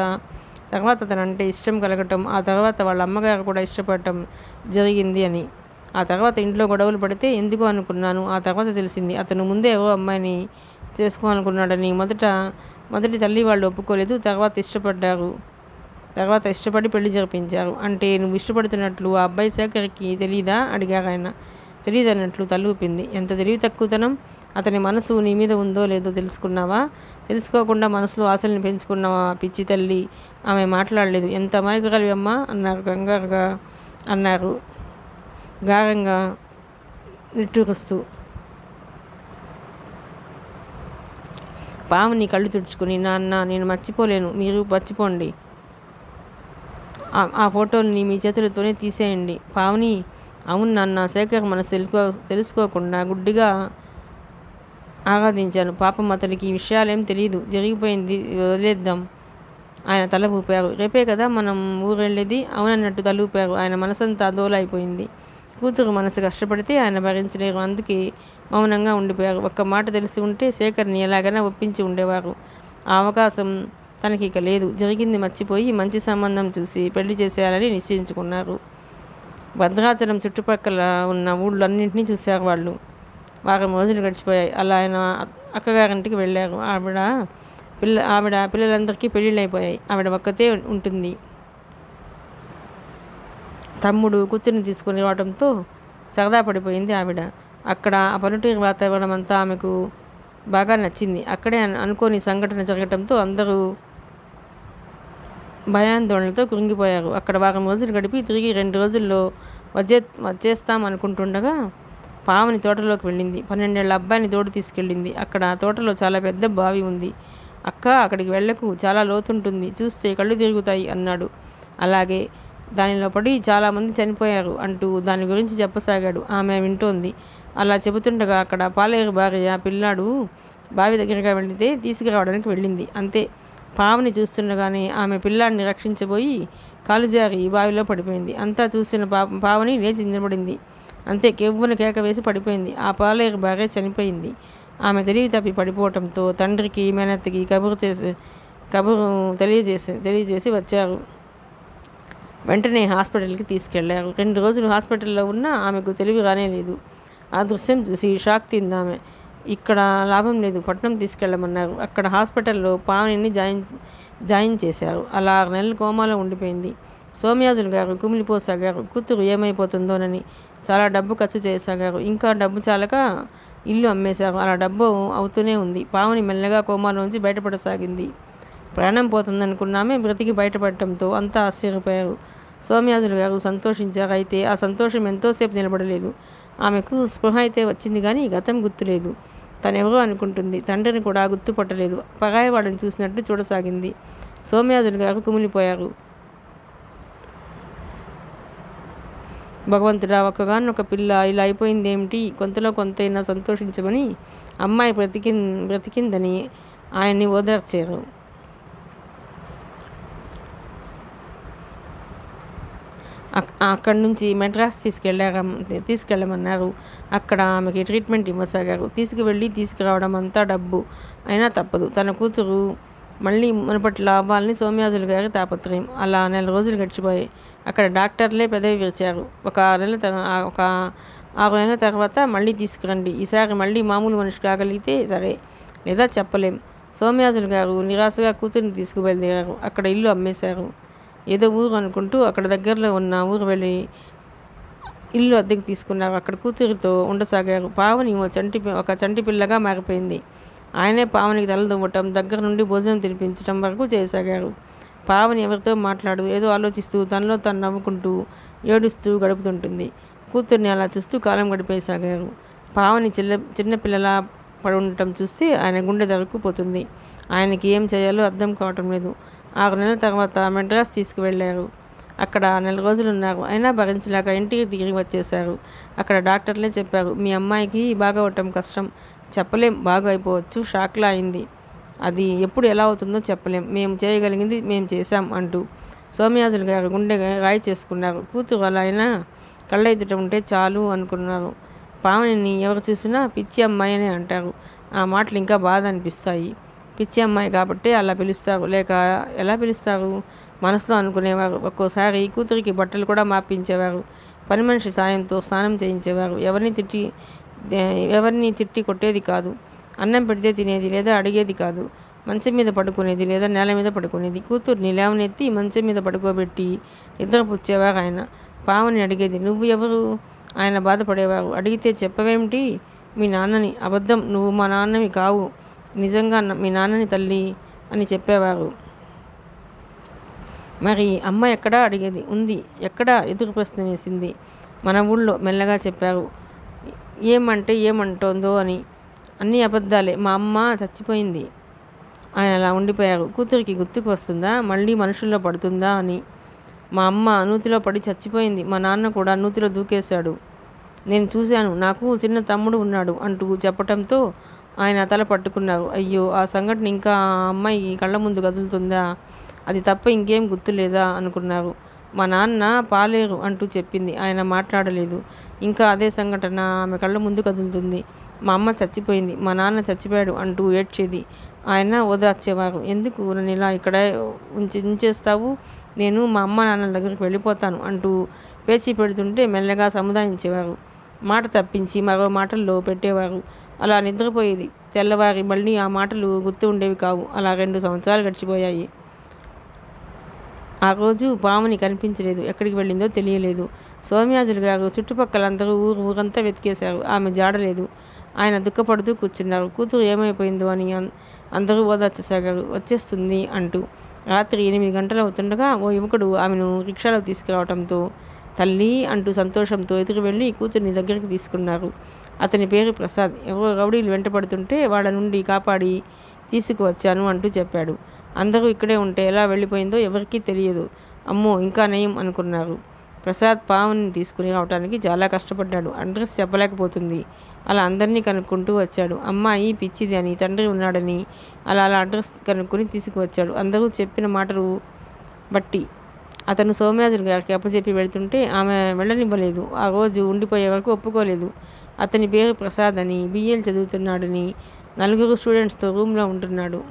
తనంటే ఇష్టం కలగటం, ఆ తర్వాత వాళ్ళ అమ్మగారు కూడా ఇష్టపడటం జరిగింది అని. ఆ తర్వాత ఇంట్లో గొడవలు పడితే ఎందుకు అనుకున్నాను. ఆ తర్వాత తెలిసింది అతను ముందే ఏవో అమ్మాయిని చేసుకోవాలనుకున్నాడని. మొదటి తల్లి వాళ్ళు ఒప్పుకోలేదు. తర్వాత ఇష్టపడి పెళ్లి జరిపించారు. అంటే నువ్వు ఇష్టపడుతున్నట్లు ఆ అబ్బాయి శేఖర్కి తెలీదా అడిగారు ఆయన. తెలియదన్నట్లు తలూపింది. ఎంత తెలివి తక్కువతనం. అతని మనసు నీ మీద ఉందో లేదో తెలుసుకున్నావా? తెలుసుకోకుండా మనసులో ఆశల్ని పెంచుకున్నావా పిచ్చి తల్లి? ఆమె మాట్లాడలేదు. ఎంత అమాయకురాలివి అమ్మా అన్నారు గారంగా నిట్టూరుస్తూ. పావని కళ్ళు తుడుచుకుని, నాన్న, నేను మర్చిపోలేను. మీరు మర్చిపోండి. ఆ ఫోటోని మీ చేతులతోనే తీసేయండి. పావని, అవును నాన్న. శేఖర్ మనసు తెలుసుకోకుండా గుడ్డిగా ఆరాధించాను. పాపం అతనికి ఈ విషయాలేం తెలియదు. జరిగిపోయింది, వదిలేద్దాం. ఆయన తల ఊపారు. రేపే కదా మనం ఊరెళ్ళేది? అవునన్నట్టు తల ఊపారు. ఆయన మనసంతా దోలైపోయింది. కూతురు మనసు కష్టపడితే ఆయన భరించలేరు. అందుకే మౌనంగా ఉండిపోయారు. ఒక్క మాట తెలిసి ఉంటే శేఖర్ని ఎలాగైనా ఒప్పించి ఉండేవారు. ఆ అవకాశం తనకి ఇక లేదు. జరిగింది మర్చిపోయి మంచి సంబంధం చూసి పెళ్లి చేసేయాలని నిశ్చయించుకున్నారు. భద్రాచలం చుట్టుపక్కల ఉన్న ఊళ్ళన్నింటినీ చూశారు వాళ్ళు. వారం రోజులు గడిచిపోయాయి. అలా ఆయన అక్కగారింటికి వెళ్ళారు. ఆవిడ పిల్లలందరికీ పెళ్ళిళ్ళు అయిపోయాయి. ఆవిడ ఒక్కతే ఉంటుంది. తమ్ముడు కూతుర్ని తీసుకుని రావడంతో సరదా పడిపోయింది ఆవిడ. అక్కడ ఆ పల్లెటూరి వాతావరణం అంతా ఆమెకు బాగా నచ్చింది. అక్కడే అనుకోని సంఘటన జరగటంతో అందరూ భయాందోళనలతో కృంగిపోయారు. అక్కడ వారం రోజులు గడిపి తిరిగి 2 రోజుల్లో వచ్చేస్తాం అనుకుంటుండగా పావని తోటలోకి వెళ్ళింది. 12 ఏళ్ల అబ్బాయిని తోడు తీసుకెళ్ళింది. అక్కడ తోటలో చాలా పెద్ద బావి ఉంది. అక్క, అక్కడికి వెళ్ళకు, చాలా లోతుంటుంది, చూస్తే కళ్ళు తిరుగుతాయి అన్నాడు. అలాగే, దానిలో పడి చాలామంది చనిపోయారు అంటూ దాని గురించి చెప్పసాగాడు. ఆమె వింటోంది. అలా చెబుతుండగా అక్కడ పాలేరు భార్య పిల్లాడు బావి దగ్గరగా వెళితే తీసుకురావడానికి వెళ్ళింది. అంతే. పావని చూస్తుండగానే ఆమె పిల్లాడిని రక్షించబోయి కాలు జారి బావిలో పడిపోయింది. అంతా చూసిన పావని లేచి నిలబడింది. అంతే, కెవ్వున కేక వేసి పడిపోయింది. ఆ పాలేరు భార్య చనిపోయింది. ఆమె తెలివి తప్పి పడిపోవటంతో తండ్రికి మేనత్తకి కబురు తెలియజేసి వచ్చారు. వెంటనే హాస్పిటల్కి తీసుకెళ్లారు. 2 రోజులు హాస్పిటల్లో ఉన్నా ఆమెకు తెలివి రానేలేదు. ఆ దృశ్యం చూసి షాక్ తిందామె. ఇక్కడ లాభం లేదు, పట్నం తీసుకెళ్ళమన్నారు. అక్కడ హాస్పిటల్లో పావనిని జాయిన్ చేశారు. అలా 6 నెలలు కోమాలో ఉండిపోయింది. సోమయాజులు గారు కుమిలిపోసాగారు. కూతురు ఏమైపోతుందోనని చాలా డబ్బు ఖర్చు చేయసాగారు. ఇంకా డబ్బు చాలక ఇల్లు అమ్మేశారు. అలా డబ్బు అవుతూనే ఉంది. పావని మెల్లగా కోమాలోంచి బయటపడసాగింది. ప్రాణం పోతుందనుకున్నామే బ్రతికి బయటపడటంతో అంతా ఆశ్చర్యపోయారు. సోమయాజులు గారు సంతోషించారు. అయితే ఆ సంతోషం ఎంతోసేపు నిలబడలేదు. ఆమెకు స్పృహ అయితే వచ్చింది కానీ గతం గుర్తులేదు. తనెవరో అనుకుంటుంది. తండ్రిని కూడా గుర్తుపట్టలేదు. పరాయవాడిని చూసినట్టు చూడసాగింది. సోమయాజులు గారు కుమిలిపోయారు. భగవంతుడా, ఒక్కగానొక పిల్ల ఇలా అయిపోయిందేమిటి, కొంతలో కొంతైనా సంతోషించమని అమ్మాయి బ్రతికిందని ఆయన్ని ఓదార్చారు. అక్కడి నుంచి మెడ్రాస్ తీసుకెళ్ళమన్నారు. అక్కడ ఆమెకి ట్రీట్మెంట్ ఇవ్వసాగారు. తీసుకురావడం అంతా డబ్బు అయినా తప్పదు. తన కూతురు మళ్ళీ మునపట్ల అవ్వాలని సోమయాజులు గారి తాపత్రయం. అలా 4 రోజులు గడిచిపోయాయి. అక్కడ డాక్టర్లే పెదవి విరిచారు. ఒక 6 నెలల తర్వాత మళ్ళీ తీసుకురండి, ఈసారి మళ్ళీ మామూలు మనిషి కాగలిగితే సరే, లేదా చెప్పలేం. సోమయాజులు గారు నిరాశగా కూతురిని తీసుకుబయలుదేరారు. అక్కడ ఇల్లు అమ్మేశారు. ఏదో ఊరు అనుకుంటూ అక్కడ దగ్గరలో ఉన్న ఊరు వెళ్ళి ఇల్లు అద్దెకు తీసుకున్నారు. అక్కడ కూతురితో ఉండసాగారు. పావని ఒక చంటి పిల్లగా మారిపోయింది. ఆయనే పావనికి తలదువ్వటం, దగ్గర నుండి భోజనం తినిపించడం వరకు చేయసాగారు. పావని ఎవరితో ఏదో ఆలోచిస్తూ తనలో తను నవ్వుకుంటూ ఏడుస్తూ గడుపుతుంటుంది. కూతుర్ని అలా చూస్తూ కాలం గడిపేసాగారు. పావని చిన్నపిల్లలా పడి ఉండటం చూస్తే ఆయన గుండె దరుక్కుపోతుంది. ఆయనకి ఏం చేయాలో అర్థం కావటం లేదు. 6 నెలల తర్వాత మెడ్రాస్ తీసుకువెళ్ళారు. అక్కడ 4 రోజులు ఉన్నారు. అయినా భరించలేక ఇంటికి తిరిగి వచ్చేశారు. అక్కడ డాక్టర్లే చెప్పారు, మీ అమ్మాయికి బాగవటం కష్టం, చెప్పలేం, బాగా అయిపోవచ్చు, షాక్లా అయింది, అది ఎప్పుడు ఎలా అవుతుందో చెప్పలేం, మేము చేయగలిగింది మేము చేశాం అంటూ సోమయాజులు గారు గుండె రాయి చేసుకున్నారు. కూతురు అలా అయినా కళ్ళెదుట ఉంటే చాలు అనుకున్నారు. పావనిని ఎవరు చూసినా పిచ్చి అమ్మాయి అని అంటారు. ఆ మాటలు ఇంకా బాధ అనిపిస్తాయి. పిచ్చి అమ్మాయి కాబట్టి అలా పిలుస్తారు, లేక ఎలా పిలుస్తారు మనసులో అనుకునేవారు. ఒక్కోసారి కూతురికి బట్టలు కూడా మార్పించేవారు. పని మనిషి సాయంతో స్నానం చేయించేవారు. ఎవరిని తిట్టి కొట్టేది కాదు. అన్నం పెడితే తినేది, లేదా అడిగేది కాదు. మంచం మీద పడుకునేది, లేదా నేల మీద పడుకునేది. కూతుర్ని లేవనెత్తి మంచం మీద పడుకోబెట్టి నిద్రపుచ్చేవారు ఆయన. పావని అడిగేది, నువ్వు ఎవరు? ఆయన బాధపడేవారు. అడిగితే చెప్పవేమిటి? మీ నాన్నని. అబద్ధం, నువ్వు మా నాన్నవి కావు, నిజంగా మీ నాన్నని తల్లి అని చెప్పేవారు. మరి అమ్మ ఎక్కడా అడిగేది. ఉంది. ఎక్కడా? ఎదురు ప్రశ్న వేసింది. మన ఊళ్ళో మెల్లగా చెప్పారు. ఏమంటోందో అని. అన్నీ అబద్ధాలే, మా అమ్మ చచ్చిపోయింది. ఆయన అలా ఉండిపోయారు. కూతురికి గుర్తుకు వస్తుందా, మళ్ళీ మనుషుల్లో పడుతుందా అని. మా అమ్మ నూతిలో పడి చచ్చిపోయింది, మా నాన్న కూడా నూతిలో దూకేశాడు, నేను చూశాను, నాకు చిన్న తమ్ముడు ఉన్నాడు అంటూ చెప్పటంతో ఆయన తల పట్టుకున్నారు. అయ్యో, ఆ సంఘటన ఇంకా ఆ అమ్మాయి కళ్ళ ముందు కదులుతుందా, అది తప్ప ఇంకేం గుర్తులేదా అనుకున్నారు. మా నాన్న పాలేరు అంటూ చెప్పింది. ఆయన మాట్లాడలేదు. ఇంకా అదే సంఘటన ఆమె కళ్ళ ముందు కదులుతుంది. మా అమ్మ చచ్చిపోయింది, మా నాన్న చచ్చిపోయాడు అంటూ ఏడ్చేది. ఆయన ఓదార్చేవారు. ఎందుకు నన్ను ఇలా ఇక్కడ ఉంచేస్తావు, నేను మా అమ్మ నాన్నల దగ్గరికి వెళ్ళిపోతాను అంటూ పేచీ పెడుతుంటే మెల్లగా సముదాయించేవారు. మాట తప్పించి మరో మాటల్లో పెట్టేవారు. అలా నిద్రపోయేది. తెల్లవారి మళ్ళీ ఆ మాటలు గుర్తు ఉండేవి కావు. అలా 2 సంవత్సరాలు గడిచిపోయాయి. ఆ రోజు పాముని కనిపించలేదు. ఎక్కడికి వెళ్ళిందో తెలియలేదు. సోమయాజులు గారు చుట్టుపక్కలందరూ ఊరంతా వెతికేశారు. ఆమె జాడలేదు. ఆయన దుఃఖపడుతూ కూర్చున్నారు. కూతురు ఏమైపోయిందో అని అందరూ ఓదార్చసాగారు. వచ్చేస్తుంది అంటూ. రాత్రి 8 గంటలు అవుతుండగా ఓ యువకుడు ఆమెను రిక్షాలో తీసుకురావడంతో తల్లి అంటూ సంతోషంతో ఎదురు వెళ్ళి కూతుర్ని దగ్గరికి తీసుకున్నారు. అతని పేరు ప్రసాద్. ఎవరో రౌడీలు వెంటపడుతుంటే వాళ్ళ నుండి కాపాడి తీసుకువచ్చాను అంటూ చెప్పాడు. అందరూ ఇక్కడే ఉంటే ఎలా వెళ్ళిపోయిందో ఎవరికీ తెలియదు. అమ్మో, ఇంకా నయం అనుకున్నారు. ప్రసాద్ పావుని తీసుకుని రావడానికి చాలా కష్టపడ్డాడు. అడ్రస్ చెప్పలేకపోతుంది. అలా అందరినీ కనుక్కుంటూ వచ్చాడు. అమ్మాయి పిచ్చిది అని, తండ్రి ఉన్నాడని అలా అడ్రస్ కనుక్కొని తీసుకువచ్చాడు. అందరూ చెప్పిన మాటలు బట్టి అతను సోమయాజులు గారికి అప్పచెప్పి వెళుతుంటే ఆమె వెళ్ళనివ్వలేదు. ఆ రోజు ఉండిపోయే వరకు ఒప్పుకోలేదు. అతని పేరు ప్రసాద్ అని, BL చదువుతున్నాడని, 4 స్టూడెంట్స్తో రూమ్లో ఉంటున్నాడు.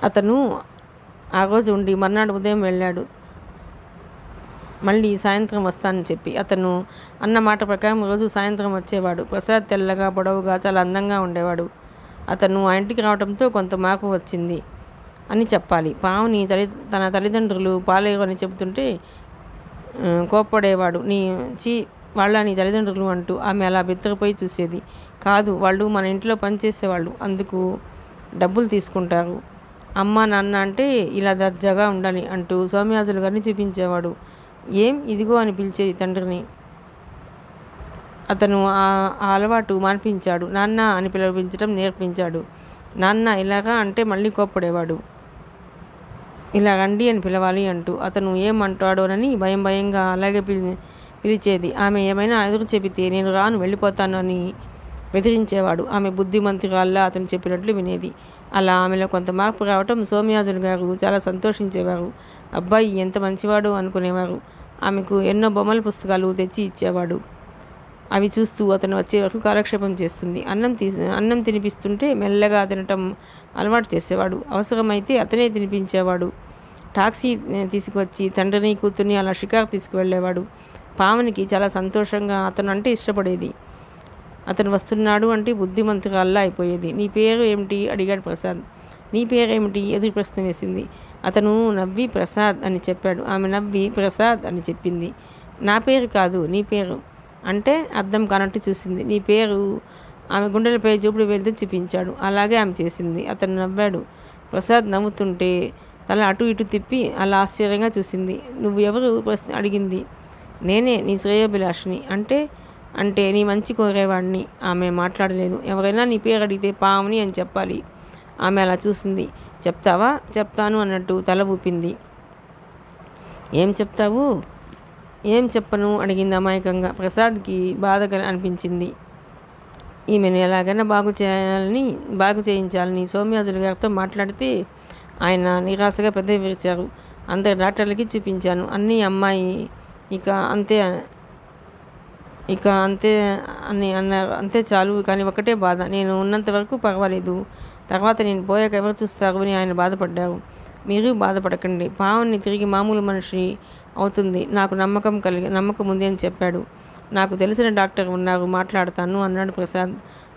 అతను ఆ రోజు ఉండి మర్నాడు ఉదయం వెళ్ళాడు. మళ్ళీ సాయంత్రం వస్తానని చెప్పి. అతను అన్న మాట ప్రకారం రోజు సాయంత్రం వచ్చేవాడు. ప్రసాద్ తెల్లగా, పొడవుగా, చాలా అందంగా ఉండేవాడు. అతను ఆ ఇంటికి రావడంతో కొంత మార్పు వచ్చింది అని చెప్పాలి. పావుని తన తల్లిదండ్రులు పాలేరు అని చెబుతుంటే కోప్పడేవాడు. వాళ్ళ నీ తల్లిదండ్రులు అంటూ. ఆమె అలా బిత్తరపోయి చూసేది. కాదు, వాళ్ళు మన ఇంట్లో పనిచేసేవాళ్ళు, అందుకు డబ్బులు తీసుకుంటారు. అమ్మ నాన్న అంటే ఇలా దర్జాగా ఉండాలి అంటూ సోమయాజులు గారిని చూపించేవాడు. ఏం ఇదిగో అని పిలిచేది తండ్రిని. అతను ఆ అలవాటు మాన్పించాడు. నాన్న అని పిలిపించడం నేర్పించాడు. నాన్న ఇలాగా అంటే మళ్ళీ కోప్పడేవాడు. ఇలా రండి అని పిలవాలి అంటూ. అతను ఏమంటాడోనని భయం భయంగా అలాగే పిలిచేది. ఆమె ఏమైనా ఎదురు చెబితే నేను రాను వెళ్ళిపోతాను అని బెదిరించేవాడు. ఆమె బుద్ధిమంతురాల్లా అతను చెప్పినట్లు వినేది. అలా ఆమెలో కొంత మార్పు రావటం సోమయాజులు గారు చాలా సంతోషించేవారు. అబ్బాయి ఎంత మంచివాడు అనుకునేవారు. ఆమెకు ఎన్నో బొమ్మల పుస్తకాలు తెచ్చి ఇచ్చేవాడు. అవి చూస్తూ అతను వచ్చే వరకు కాలక్షేపం చేస్తుంది. అన్నం తినిపిస్తుంటే మెల్లగా తినటం అలవాటు చేసేవాడు. అవసరమైతే అతనే తినిపించేవాడు. టాక్సీ తీసుకువచ్చి తండ్రిని కూతుర్ని అలా షికారు తీసుకువెళ్ళేవాడు. పావనికి చాలా సంతోషంగా అతను అంటే ఇష్టపడేది. అతను వస్తున్నాడు అంటే బుద్ధిమంతురాల్లా అయిపోయేది. నీ పేరు ఏమిటి అడిగాడు ప్రసాద్. నీ పేరేమిటి ఎదురు ప్రశ్న వేసింది. అతను నవ్వి ప్రసాద్ అని చెప్పాడు. ఆమె నవ్వి ప్రసాద్ అని చెప్పింది. నా పేరు కాదు నీ పేరు అంటే అర్థం కానట్టు చూసింది. నీ పేరు ఆమె గుండెలపై చూపుడు వేలుతో చూపించాడు. అలాగే ఆమె చేసింది. అతను నవ్వాడు. ప్రసాద్ నవ్వుతుంటే తల అటు ఇటు తిప్పి అలా ఆశ్చర్యంగా చూసింది. నువ్వు ఎవరు ప్రశ్న అడిగింది. నేనే నీ శ్రేయోభిలాషిని. అంటే నీ మంచి కోరేవాడిని. ఆమె మాట్లాడలేదు. ఎవరైనా నీ పేరు అడిగితే పావని అని చెప్పాలి. ఆమె అలా చూసింది. చెప్తావా? చెప్తాను అన్నట్టు తల ఊపింది. ఏం చెప్తావు? ఏం చెప్పను అడిగింది అమాయకంగా. ప్రసాద్కి బాధగా అనిపించింది. ఈమెను ఎలాగైనా బాగు చేయించాలని సోమయాజులు గారితో మాట్లాడితే ఆయన నిరాశగా పెద్దవి విరిచారు. అందరు డాక్టర్లకి చూపించాను. అన్నీ అమ్మాయి ఇక అంతే అని అన్నారు. అంతే చాలు. కానీ ఒకటే బాధ. నేను ఉన్నంత వరకు పర్వాలేదు. తర్వాత నేను పోయాక ఎవరు చూస్తారు అని ఆయన బాధపడ్డారు. మీరు బాధపడకండి. పావని తిరిగి మామూలు మనిషి అవుతుంది. నాకు నమ్మకం ఉంది అని చెప్పాడు. నాకు తెలిసిన డాక్టర్ ఉన్నారు, మాట్లాడతాను అన్నాడు ప్రసాద్.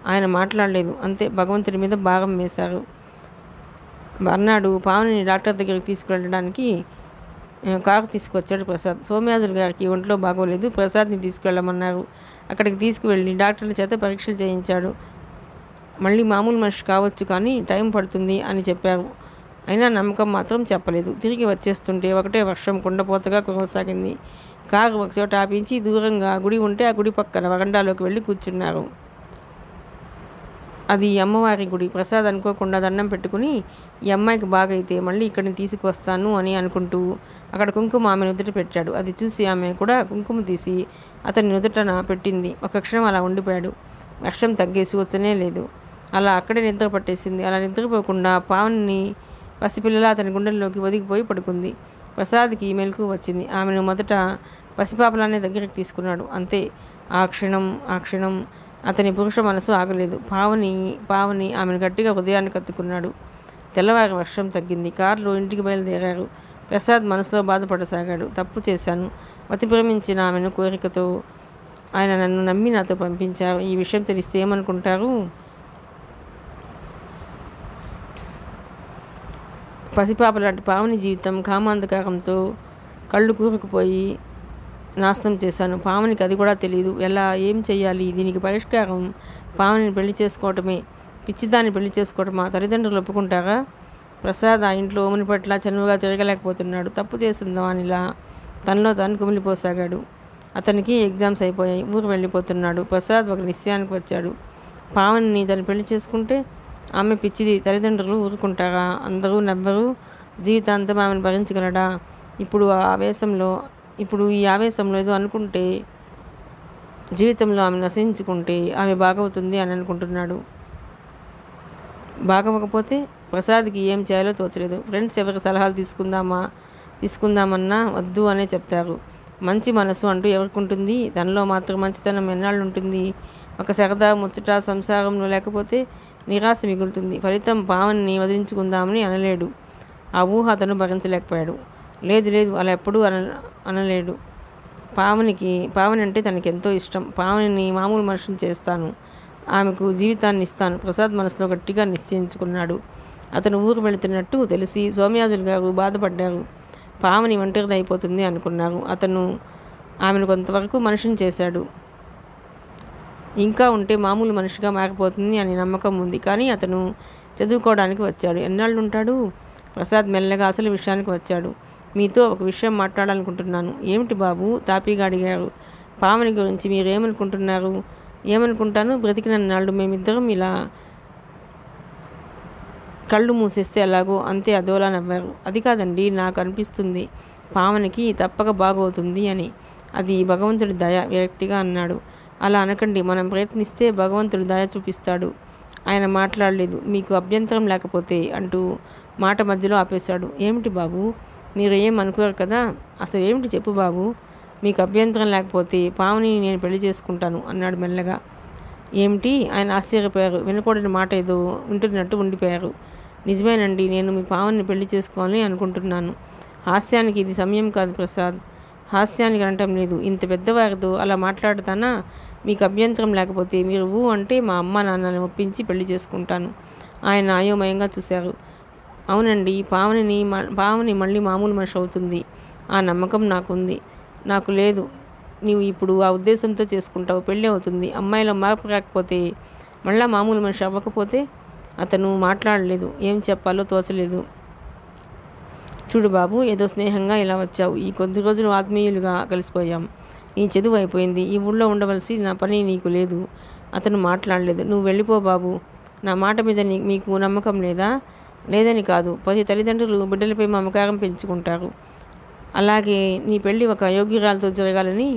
ఆయన మాట్లాడలేదు. అంతే భగవంతుడి మీద భారం వేశారు అన్నాడు. పావనిని డాక్టర్ దగ్గరికి తీసుకువెళ్ళడానికి కారు తీసుకొచ్చాడు ప్రసాద్. సోమయాజులు గారికి ఒంట్లో బాగోలేదు. ప్రసాద్ని తీసుకువెళ్ళమన్నారు. అక్కడికి తీసుకువెళ్ళి డాక్టర్ల చేత పరీక్షలు చేయించాడు. మళ్ళీ మామూలు మనిషి కావచ్చు కానీ టైం పడుతుంది అని చెప్పారు. అయినా నమ్మకం మాత్రం చెప్పలేదు. తిరిగి వచ్చేస్తుంటే ఒకటే వర్షం కుండపోతగా కురవసాగింది. కారు ఒకచోట ఆపించి దూరంగా గుడి ఉంటే ఆ గుడి పక్కన వరండాలోకి వెళ్ళి కూర్చున్నారు. అది అమ్మవారి గుడి. ప్రసాద్ అనుకోకుండా దండం పెట్టుకుని ఈ అమ్మాయికి బాగైతే మళ్ళీ ఇక్కడిని తీసుకువస్తాను అని అనుకుంటూ అక్కడ కుంకుమ ఆమె నుదుట పెట్టాడు. అది చూసి ఆమె కూడా కుంకుమ తీసి అతని నుదుటన పెట్టింది. ఒక క్షణం అలా ఉండిపోయాడు. వర్షం తగ్గేసి వచ్చనే లేదు. అలా అక్కడే నిద్ర పట్టేసింది. అలా నిద్రపోకుండా పావని పసిపిల్లల అతని గుండెల్లోకి ఒదిగిపోయి పడుకుంది. ప్రసాద్కి మెలకు వచ్చింది. ఆమెను మొదట పసిపాపలానే దగ్గరికి తీసుకున్నాడు. అంతే. ఆ క్షణం అతని పురుష మనసు ఆగలేదు. పావని ఆమెను గట్టిగా హృదయాన్ని కత్తుకున్నాడు. తెల్లవారి వర్షం తగ్గింది. కారులో ఇంటికి బయలుదేరారు. ప్రసాద్ మనసులో బాధపడసాగాడు. తప్పు చేశాను. మతి ప్రేమించిన ఆమెను కోరికతో ఆయన నన్ను నమ్మి నాతో పంపించారు. ఈ విషయం తెలిస్తే ఏమనుకుంటారు? పసిపాప లాంటి పావని జీవితం కామాంధకారంతో కళ్ళు కూరుకుపోయి నాశనం చేశాను. పావనికి అది కూడా తెలియదు. ఏం చెయ్యాలి? దీనికి పరిష్కారం పావనిని పెళ్లి చేసుకోవటమే. పిచ్చిదాన్ని పెళ్లి చేసుకోవటమా? తల్లిదండ్రులు ఒప్పుకుంటారా? ప్రసాద్ ఆ ఇంట్లో ఓమని పట్ల చనువుగా తిరగలేకపోతున్నాడు. తప్పు చేసిందా అనిలా తనలో తాను కుమిలిపోసాగాడు. అతనికి ఎగ్జామ్స్ అయిపోయాయి. ఊరు వెళ్ళిపోతున్నాడు. ప్రసాద్ ఒక నిశ్చయానికి వచ్చాడు. పావనిని తను పెళ్లి చేసుకుంటే ఆమె పిచ్చిది. తల్లిదండ్రులు ఊరుకుంటారా? అందరూ నవ్వరు. జీవితాంతం ఆమెను భరించగలడా? ఇప్పుడు ఈ ఆవేశంలో ఏదో అనుకుంటే జీవితంలో ఆమె నశించుకుంటే ఆమె బాగవుతుంది అని అనుకుంటున్నాడు. బాగవకపోతే ప్రసాద్కి ఏం చేయాలో తోచలేదు. ఫ్రెండ్స్ ఎవరి సలహాలు తీసుకుందామన్నా వద్దు అనే చెప్తారు. మంచి మనసు అంటూ ఎవరికుంటుంది? తనలో మాత్రం మంచితనం ఎన్నాళ్ళు ఉంటుంది? ఒక సరదా ముచ్చట సంసారంలో లేకపోతే నిరాశ మిగులుతుంది. ఫలితం పావనిని వదిలించుకుందామని అనలేడు. ఆ ఊహ అతను భరించలేకపోయాడు. లేదు అలా ఎప్పుడూ అనలేడు. పావని అంటే తనకెంతో ఇష్టం. పావనిని మామూలు మనిషిని చేస్తాను. ఆమెకు జీవితాన్ని ఇస్తాను. ప్రసాద్ మనసులో గట్టిగా నిశ్చయించుకున్నాడు. అతను ఊరు వెళుతున్నట్టు తెలిసి సోమయాజులు గారు బాధపడ్డారు. పావని ఒంటరిది అయిపోతుంది అనుకున్నారు. అతను ఆమెను కొంతవరకు మనిషిని చేశాడు. ఇంకా ఉంటే మామూలు మనిషిగా మారిపోతుంది అని నమ్మకం ఉంది. కానీ అతను చదువుకోవడానికి వచ్చాడు. ఎన్నాళ్ళు ఉంటాడు? ప్రసాద్ మెల్లగా అసలు విషయానికి వచ్చాడు. మీతో ఒక విషయం మాట్లాడాలనుకుంటున్నాను. ఏమిటి బాబు? తాపీగా అడిగారు. పావని గురించి మీరేమనుకుంటున్నారు? ఏమనుకుంటాను? బ్రతికినన్నాళ్ళు మేమిద్దరం ఇలా కళ్ళు మూసేస్తే ఎలాగో అంతే అదోలా నవ్వారు. అది కాదండి, నాకు అనిపిస్తుంది పావనికి తప్పక బాగవుతుంది అని. అది భగవంతుడి దయ, విరక్తిగా అన్నాడు. అలా అనకండి, మనం ప్రయత్నిస్తే భగవంతుడు దయ చూపిస్తాడు. ఆయన మాట్లాడలేదు. మీకు అభ్యంతరం లేకపోతే అంటూ మాట మధ్యలో ఆపేశాడు. ఏమిటి బాబు, మీరు ఏం అనుకోరు కదా? అసలు ఏమిటి చెప్పు బాబు. మీకు అభ్యంతరం లేకపోతే పావని నేను పెళ్లి చేసుకుంటాను అన్నాడు మెల్లగా. ఏమిటి? ఆయన ఆశ్చర్యపోయారు. వినకూడని మాట ఏదో వింటున్నట్టు ఉండిపోయారు. నిజమేనండి, నేను మీ పావని పెళ్లి చేసుకోవాలని అనుకుంటున్నాను. హాస్యానికి ఇది సమయం కాదు ప్రసాద్. హాస్యానికి అనటం లేదు. ఇంత పెద్దవారితో అలా మాట్లాడతానా? మీకు అభ్యంతరం లేకపోతే మీరు అంటే మా అమ్మ నాన్నని ఒప్పించి పెళ్లి చేసుకుంటాను. ఆయన అయోమయంగా చూశారు. అవునండి, పావని మళ్ళీ మామూలు మనిషి అవుతుంది. ఆ నమ్మకం నాకుంది. నాకు లేదు. నీవు ఇప్పుడు ఆ ఉద్దేశంతో చేసుకుంటావు. పెళ్ళి అవుతుంది. అమ్మాయిలో మార్పు రాకపోతే, మళ్ళా మామూలు మనిషి అవ్వకపోతే? అతను మాట్లాడలేదు. ఏం చెప్పాలో తోచలేదు. చూడు బాబు, ఏదో స్నేహంగా ఇలా వచ్చావు. ఈ కొద్ది రోజులు ఆత్మీయులుగా కలిసిపోయాం. నీ చదువు అయిపోయింది. ఈ ఊళ్ళో ఉండవలసి నా పని నీకు లేదు. అతను మాట్లాడలేదు. నువ్వు వెళ్ళిపో బాబు. నా మాట మీద మీకు నమ్మకం లేదా? లేదని కాదు. ప్రతి తల్లిదండ్రులు బిడ్డలపై మమకారం పెంచుకుంటారు. అలాగే నీ పెళ్ళి ఒక యోగ్యురాలతో జరగాలని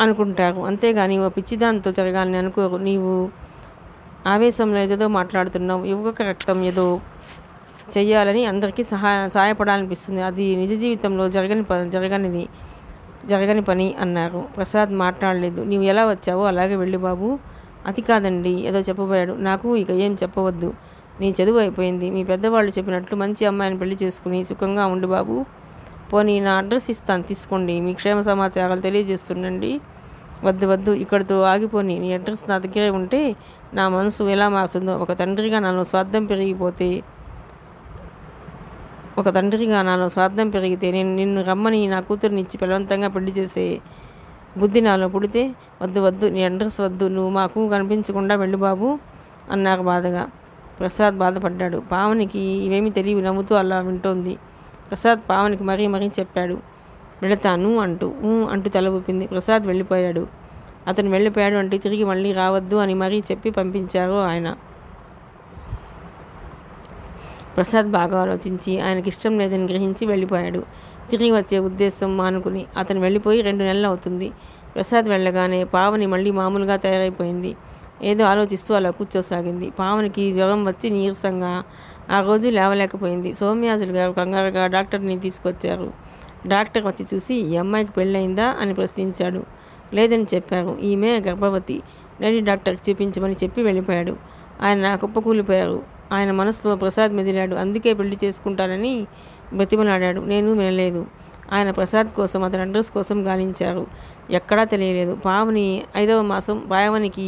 అనుకుంటారు. అంతేగాని ఓ పిచ్చిదాంతో జరగాలని అనుకోరు. నీవు ఆవేశంలో ఏదేదో మాట్లాడుతున్నావు. యువక రక్తం ఏదో చెయ్యాలని అందరికీ సహాయపడాలనిపిస్తుంది. అది నిజ జీవితంలో జరగని పని అన్నారు. ప్రసాద్ మాట్లాడలేదు. నీవు ఎలా వచ్చావో అలాగే వెళ్ళి బాబు. అది కాదండి, ఏదో చెప్పబోయాడు. నాకు ఇక ఏం చెప్పవద్దు. నీ చదువు అయిపోయింది. మీ పెద్దవాళ్ళు చెప్పినట్లు మంచి అమ్మాయిని పెళ్లి చేసుకుని సుఖంగా ఉండి బాబు. పోనీ నా అడ్రస్ ఇస్తాను, తీసుకోండి. మీ క్షేమ సమాచారాలు తెలియజేస్తుండండి. వద్దు, ఇక్కడితో ఆగిపోని. నీ అడ్రస్ నా దగ్గరే ఉంటే నా మనసు ఎలా మారుతుందో. ఒక తండ్రిగా నాలో స్వార్థం పెరిగితే నేను నిన్ను రమ్మని నా కూతురునిచ్చి బలవంతంగా పెళ్లి చేసే బుద్ధి నాలో పుడితే? వద్దు, నీ అడ్రస్ వద్దు. నువ్వు మాకు కనిపించకుండా వెళ్ళు బాబు అన్నారు బాధగా. ప్రసాద్ బాధపడ్డాడు. పావనికి ఇవేమీ తెలియవు. నవ్వుతూ అలా వింటోంది. ప్రసాద్ పావనికి మరీ చెప్పాడు. వెళతాను అంటూ తల ఊపింది. ప్రసాద్ వెళ్ళిపోయాడు. అతను వెళ్ళిపోయాడు అంటే తిరిగి మళ్ళీ రావద్దు అని మరీ చెప్పి పంపించారు ఆయన. ప్రసాద్ బాగా ఆలోచించి ఆయనకి ఇష్టం లేదని గ్రహించి వెళ్ళిపోయాడు. తిరిగి వచ్చే ఉద్దేశం మానుకుని. అతను వెళ్ళిపోయి 2 నెలలు అవుతుంది. ప్రసాద్ వెళ్ళగానే పావని మళ్ళీ మామూలుగా తయారైపోయింది. ఏదో ఆలోచిస్తూ అలా కూర్చోసాగింది. పావనికి జ్వరం వచ్చి నీరసంగా ఆ రోజు లేవలేకపోయింది. సోమయాజులు గారు కంగారుగా డాక్టర్ని తీసుకొచ్చారు. డాక్టర్ వచ్చి చూసి, ఈ అమ్మాయికి పెళ్ళయిందా అని ప్రశ్నించాడు. లేదని చెప్పారు. ఈమె గర్భవతి. లేడీ డాక్టర్కి చూపించమని చెప్పి వెళ్ళిపోయాడు. ఆయన కుప్పకూలిపోయారు. ఆయన మనసులో ప్రసాద్ మెదిలాడు. అందుకే పెళ్లి చేసుకుంటానని బ్రతిమలాడాడు. నేను వినలేదు. ఆయన ప్రసాద్ కోసం, అతని అడ్రస్ కోసం గాలించారు. ఎక్కడా తెలియలేదు. పావనికి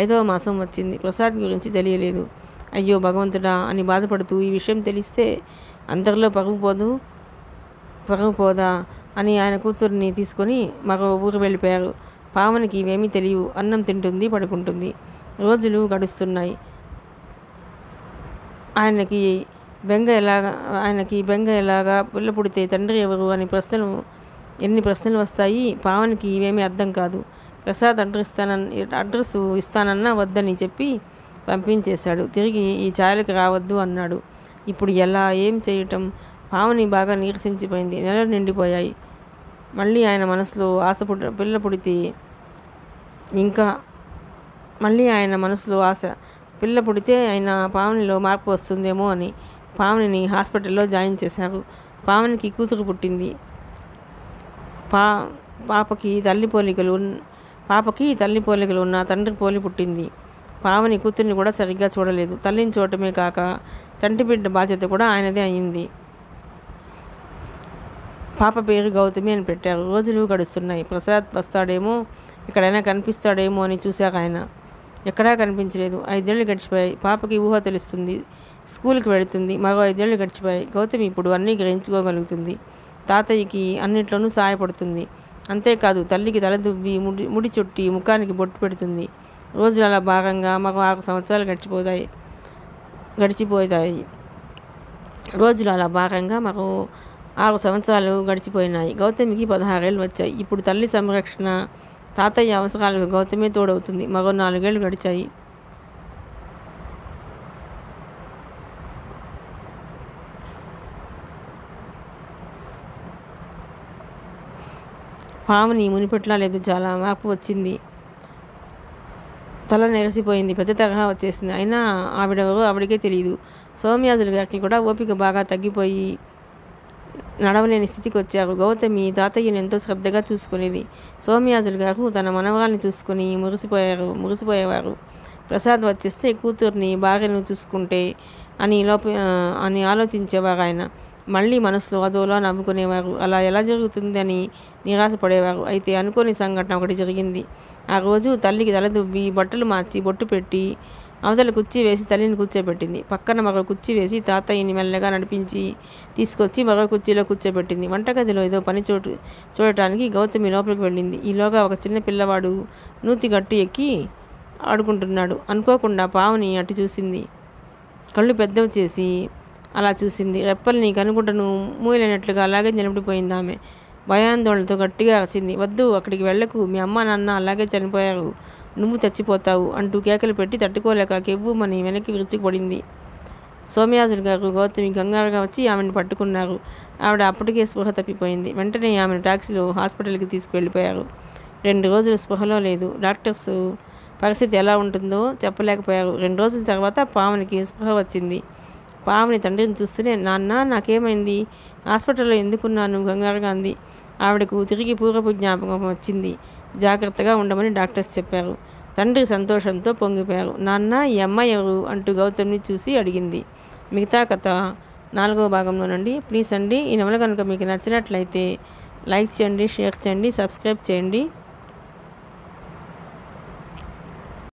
5వ మాసం వచ్చింది. ప్రసాద్ గురించి తెలియలేదు. అయ్యో భగవంతుడా అని బాధపడుతూ, ఈ విషయం తెలిస్తే అందరిలో పరువు పోదా అని ఆయన కూతుర్ని తీసుకొని మరో ఊరు వెళ్ళిపోయారు. పావనికి ఇవేమీ తెలియవు. అన్నం తింటుంది, పడుకుంటుంది. రోజులు గడుస్తున్నాయి. ఆయనకి బెంగ ఎలాగా, పిల్ల పుడితే తండ్రి ఎవరు అని ఎన్ని ప్రశ్నలు వస్తాయి. పావనికి ఇవేమీ అర్థం కాదు. ప్రసాద్ అడ్రస్ ఇస్తానన్నా వద్దని చెప్పి పంపించేశాడు. తిరిగి ఈ ఛాయలకు రావద్దు అన్నాడు. ఇప్పుడు ఎలా, ఏం చేయటం? పావని బాగా నీరసించిపోయింది. నెలలు నిండిపోయాయి. మళ్ళీ ఆయన మనసులో పిల్ల పుడితే ఇంకా మళ్ళీ ఆయన మనసులో ఆశ. పిల్ల పుడితే అయినా పావనిలో మార్పు వస్తుందేమో అని పావనిని హాస్పిటల్లో జాయిన్ చేశారు. పావనికి కూతురు పుట్టింది. పాపకి తల్లి పోలికలు ఉన్న తండ్రి పోలి పుట్టింది. పావని కూతుర్ని కూడా సరిగ్గా చూడలేదు. తల్లిని చూడటమే కాక చంటిబిడ్డ బాధ్యత కూడా ఆయనదే అయింది. పాప పేరు గౌతమి అని పెట్టారు. రోజులు గడుస్తున్నాయి. ప్రసాద్ వస్తాడేమో, ఎక్కడైనా కనిపిస్తాడేమో అని చూశాక ఆయన ఎక్కడా కనిపించలేదు. 5 ఏళ్ళు గడిచిపోయాయి. పాపకి ఊహ తెలుస్తుంది. స్కూల్కి వెళుతుంది. మరో 5 ఏళ్ళు గడిచిపోయాయి. గౌతమి ఇప్పుడు అన్నీ గ్రహించుకోగలుగుతుంది. తాతయ్యకి అన్నింట్లోనూ సహాయపడుతుంది. అంతేకాదు తల్లికి తలదువ్వి ముడి చుట్టి ముఖానికి బొట్టు పెడుతుంది. రోజులు అలా భారంగా మరో 6 సంవత్సరాలు గడిచిపోయినాయి. గౌతమికి 16 ఏళ్ళు వచ్చాయి. ఇప్పుడు తల్లి సంరక్షణ తాతయ్య అవసరాలకు గౌతమే తోడవుతుంది. మరో 4 ఏళ్ళు గడిచాయి. పావని మునిపెట్లా లేదు. చాలా మార్పు వచ్చింది. తల నెగసిపోయింది. పెద్ద తరహా వచ్చేసింది. అయినా ఆవిడెవరో ఆవిడకే తెలియదు. సోమయాజులు గారికి కూడా ఓపిక బాగా తగ్గిపోయి నడవలేని స్థితికి వచ్చారు. గౌతమి తాతయ్యని ఎంతో శ్రద్ధగా చూసుకునేది. సోమయాజులు గారు తన మనవరాల్ని చూసుకుని మురిసిపోయేవారు. ప్రసాద్ వచ్చేస్తే కూతుర్ని భార్యను చూసుకుంటే అని ఆలోచించేవారు ఆయన. మళ్ళీ మనసులో అదోలా నవ్వుకునేవారు. అలా ఎలా జరుగుతుందని నిరాశపడేవారు. అయితే అనుకోని సంఘటన ఒకటి జరిగింది. ఆ రోజు తల్లికి తలదువ్వి బట్టలు మార్చి బొట్టు పెట్టి అవతల కుర్చీ వేసి తల్లిని కూర్చోబెట్టింది. పక్కన మరో కుర్చీ వేసి తాతయ్యని మెల్లగా నడిపించి తీసుకొచ్చి మరో కుర్చీలో కూర్చోబెట్టింది. వంటగదిలో ఏదో పని చూడటానికి గౌతమి లోపలికి వెళ్ళింది. ఈలోగా ఒక చిన్న పిల్లవాడు నూతి గట్టు ఎక్కి ఆడుకుంటున్నాడు. అనుకోకుండా పావని అటు చూసింది. కళ్ళు పెద్దవి చేసి అలా చూసింది. రెప్పల్ని కనుగుడ్డను మూయలేనట్లుగా అలాగే నిలబడిపోయింది ఆమె. భయాందోళనతో గట్టిగా అరిచింది. వద్దు, అక్కడికి వెళ్ళకు. మీ అమ్మ నాన్న అలాగే చనిపోయారు. నువ్వు చచ్చిపోతావు అంటూ కేకలు పెట్టి తట్టుకోలేక కెవ్వుమని వెనక్కి విరుచుకుపడింది. సోమయాజులు గారు గౌతమి కంగారుగా వచ్చి ఆమెను పట్టుకున్నారు. ఆవిడ అప్పటికే స్పృహ తప్పిపోయింది. వెంటనే ఆమెను టాక్సీలో హాస్పిటల్కి తీసుకువెళ్ళిపోయారు. 2 రోజులు స్పృహలో లేదు. డాక్టర్స్ పరిస్థితి ఎలా ఉంటుందో చెప్పలేకపోయారు. 2 రోజుల తర్వాత పావనికి స్పృహ వచ్చింది. పావని తండ్రిని చూస్తూనే, నాన్న నాకేమైంది? హాస్పిటల్లో ఎందుకున్నాను? కంగారుగా అంది. ఆవిడకు తిరిగి పూర్వపు జ్ఞాపకం వచ్చింది. జాగ్రత్తగా ఉండమని డాక్టర్స్ చెప్పారు. తండ్రి సంతోషంతో పొంగిపోయారు. నాన్న, ఈ అమ్మాయి ఎవరు అంటూ గౌతమ్ని చూసి అడిగింది. మిగతా కథ 4వ భాగంలోనండి. ప్లీజ్ అండి, ఈ నవల కనుక మీకు నచ్చినట్లయితే లైక్ చేయండి, షేర్ చేయండి, సబ్స్క్రైబ్ చేయండి.